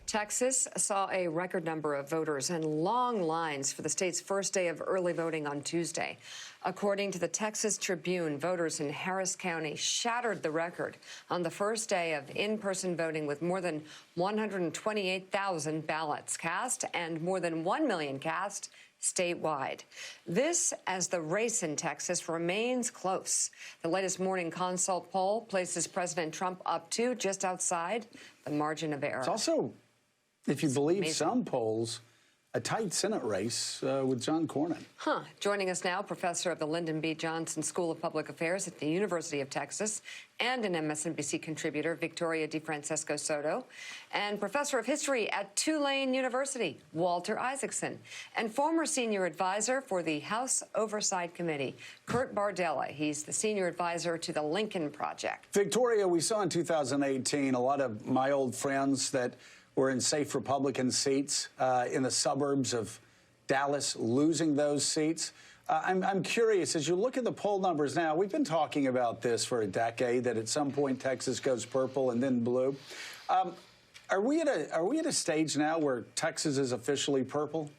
Texas saw a record number of voters and long lines for the state's first day of early voting on Tuesday. According to the Texas Tribune, voters in Harris County shattered the record on the first day of in-person voting with more than 128,000 ballots cast and more than 1 million cast statewide. This as the race in Texas remains close. The latest morning consult poll places President Trump up to just outside the margin of error. It's also, if you believe some polls, a tight Senate race with John Cornyn. Joining us now, professor of the Lyndon B. Johnson School of Public Affairs at the University of Texas and an MSNBC contributor, Victoria DeFrancesco Soto, and professor of history at Tulane University, Walter Isaacson, and former senior advisor for the House Oversight Committee, Kurt Bardella. He's the senior advisor to the Lincoln Project. Victoria, we saw in 2018 a lot of my old friends that were in safe Republican seats in the suburbs of Dallas, losing those seats. I'm curious, as you look at the poll numbers now, we've been talking about this for a decade, that at some point Texas goes purple and then blue. Are we at a stage now where Texas is officially purple?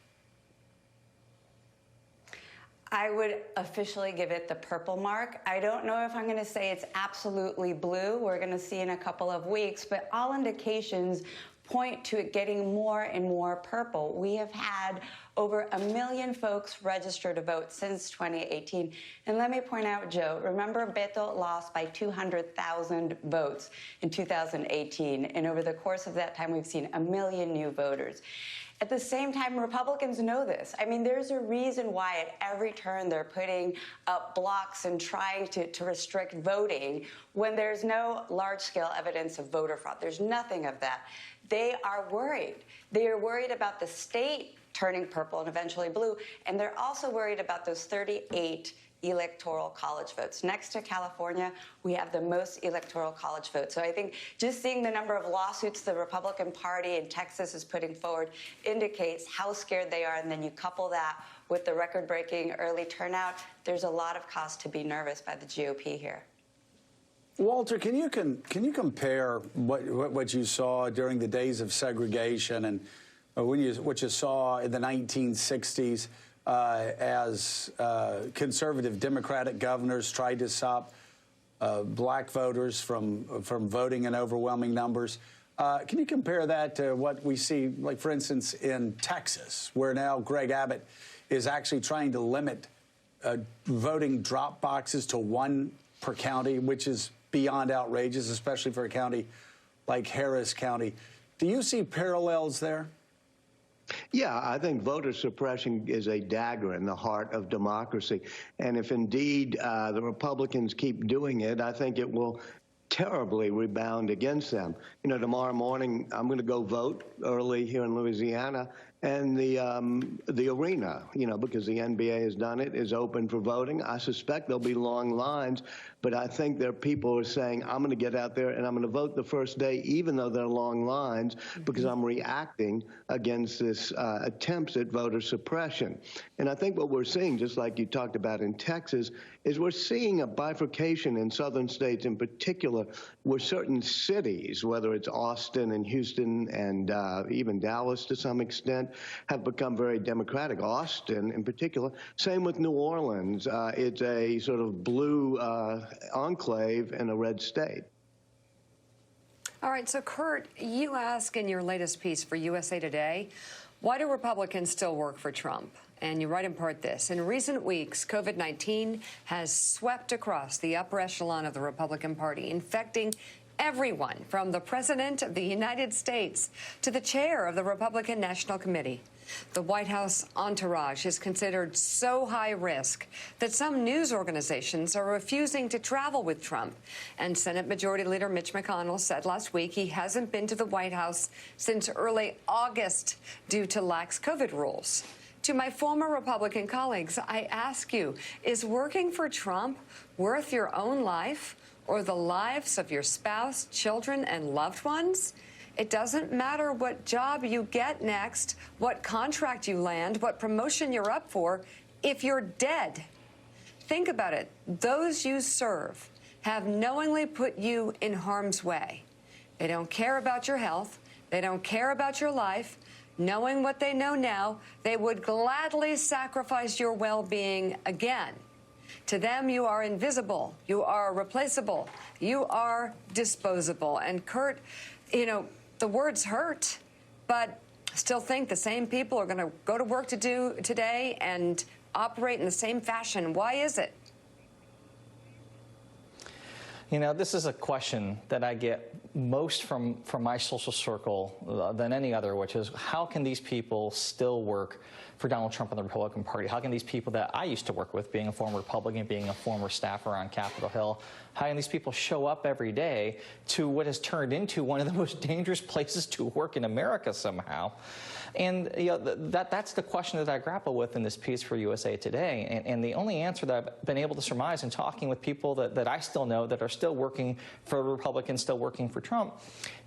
I would officially give it the purple mark. I don't know if I'm going to say it's absolutely blue. We're going to see in a couple of weeks, but all indications point to it getting more and more purple. We have had over 1 million folks register to vote since 2018. And let me point out, Joe, remember Beto lost by 200,000 votes in 2018. And over the course of that time, we've seen 1 million new voters. At the same time, Republicans know this. I mean, there's a reason why at every turn they're putting up blocks and trying to restrict voting when there's no large-scale evidence of voter fraud. There's nothing of that. They are worried. They are worried about the state turning purple and eventually blue, and they're also worried about those 38 electoral college votes. Next to California, we have the most electoral college votes. So I think just seeing the number of lawsuits the Republican Party in Texas is putting forward indicates how scared they are. And then you couple that with the record-breaking early turnout, there's a lot of cause to be nervous by the GOP here. Walter, can you compare what you saw during the days of segregation and what you saw in the 1960s as conservative Democratic governors tried to stop black voters from voting in overwhelming numbers? Can you compare that to what we see, like, for instance, in Texas, where now Greg Abbott is actually trying to limit voting drop boxes to 1 per county, which is beyond outrageous, especially for a county like Harris County. Do you see parallels there? Yeah, I think voter suppression is a dagger in the heart of democracy. And if indeed the Republicans keep doing it, I think it will terribly rebound against them. You know, tomorrow morning, I'm going to go vote early here in Louisiana, and the arena, you know, because the NBA has done it, is open for voting. I suspect there'll be long lines, but I think there are people who are saying, I'm going to get out there and I'm going to vote the first day, even though there are long lines, because I'm reacting against this attempts at voter suppression. And I think what we're seeing, just like you talked about in Texas, is we're seeing a bifurcation in southern states in particular, where certain cities, whether it's Austin and Houston and even Dallas to some extent, have become very Democratic. Austin, in particular. Same with New Orleans. It's a sort of blue enclave in a red state. All right, so Kurt, you ask in your latest piece for USA Today, why do Republicans still work for Trump? And you write in part this: in recent weeks, COVID-19 has swept across the upper echelon of the Republican Party, infecting everyone from the President of the United States to the chair of the Republican National Committee. The White House entourage is considered so high risk that some news organizations are refusing to travel with Trump. And Senate Majority Leader Mitch McConnell said last week he hasn't been to the White House since early August due to lax COVID rules. To my former Republican colleagues, I ask you, is working for Trump worth your own life or the lives of your spouse, children, and loved ones? It doesn't matter what job you get next, what contract you land, what promotion you're up for, if you're dead. Think about it. Those you serve have knowingly put you in harm's way. They don't care about your health. They don't care about your life. Knowing what they know now, they would gladly sacrifice your well-being again. To them, you are invisible. You are replaceable. You are disposable. And Kurt, you know, the words hurt, but still think the same people are going to go to work to do today and operate in the same fashion. Why is it? You know, this is a question that I get most from my social circle than any other, which is how can these people still work for Donald Trump and the Republican Party? How can these people that I used to work with, being a former Republican, being a former staffer on Capitol Hill, how can these people show up every day to what has turned into one of the most dangerous places to work in America somehow? And you know, that's the question that I grapple with in this piece for USA Today. And the only answer that I've been able to surmise in talking with people that I still know that are still working for Republicans, still working for Trump,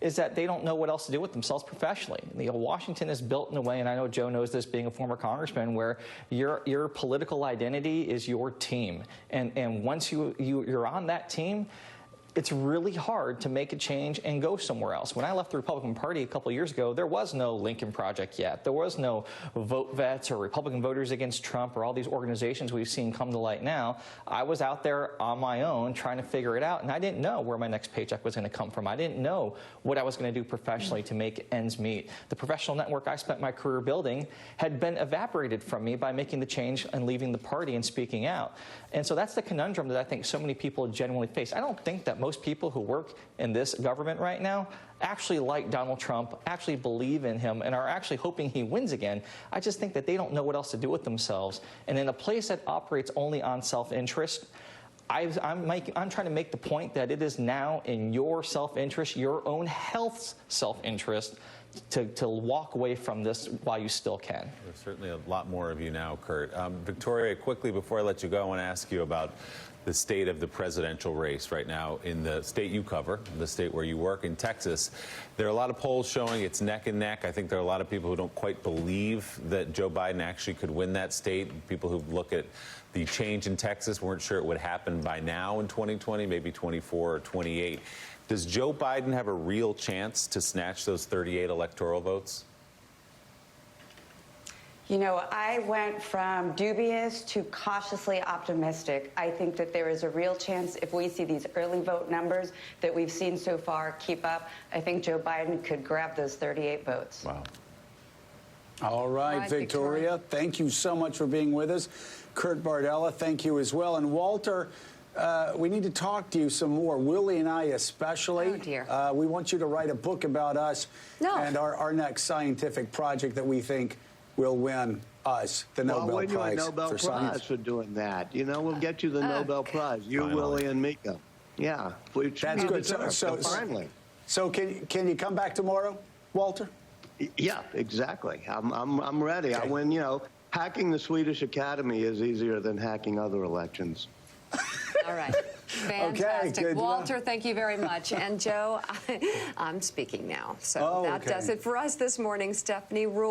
is that they don't know what else to do with themselves professionally. You know, Washington is built in a way, and I know Joe knows this being a former congressman, where your political identity is your team. And once you're on that team, it's really hard to make a change and go somewhere else. When I left the Republican Party a couple of years ago, there was no Lincoln Project yet. There was no Vote Vets or Republican Voters Against Trump or all these organizations we've seen come to light now. I was out there on my own trying to figure it out, and I didn't know where my next paycheck was going to come from. I didn't know what I was going to do professionally to make ends meet. The professional network I spent my career building had been evaporated from me by making the change and leaving the party and speaking out. And so that's the conundrum that I think so many people genuinely face. I don't think that most people who work in this government right now actually like Donald Trump, actually believe in him, and are actually hoping he wins again. I just think that they don't know what else to do with themselves. And in a place that operates only on self-interest, I'm trying to make the point that it is now in your self-interest, your own health's self-interest, to walk away from this while you still can. There's certainly a lot more of you now, Kurt. Victoria, quickly before I let you go, I want to ask you about the state of the presidential race right now in the state you cover, the state where you work, in Texas. There are a lot of polls showing it's neck and neck. I think there are a lot of people who don't quite believe that Joe Biden actually could win that state. People who look at the change in Texas weren't sure it would happen by now in 2020, maybe 24 or 28. Does Joe Biden have a real chance to snatch those 38 electoral votes? You know, I went from dubious to cautiously optimistic. I think that there is a real chance, if we see these early vote numbers that we've seen so far keep up, I think Joe Biden could grab those 38 votes. Wow. All right, Victoria, thank you so much for being with us. Kurt Bardella, thank you as well. And Walter, we need to talk to you some more. Willie and I especially. Oh, dear. We want you to write a book about us and our next scientific project that we think will win us the Nobel Prize. Nobel Prize for doing that. You know, we'll get you the Nobel Prize. You, Finally. Willie, and Mika. Yeah. That's good. Finally. So can you come back tomorrow, Walter? Yeah, exactly. I'm ready. Okay. When, you know, hacking the Swedish Academy is easier than hacking other elections. All right. Fantastic. good Walter, thank you very much. And Joe, I'm speaking now. So that does it for us this morning. Stephanie Rule.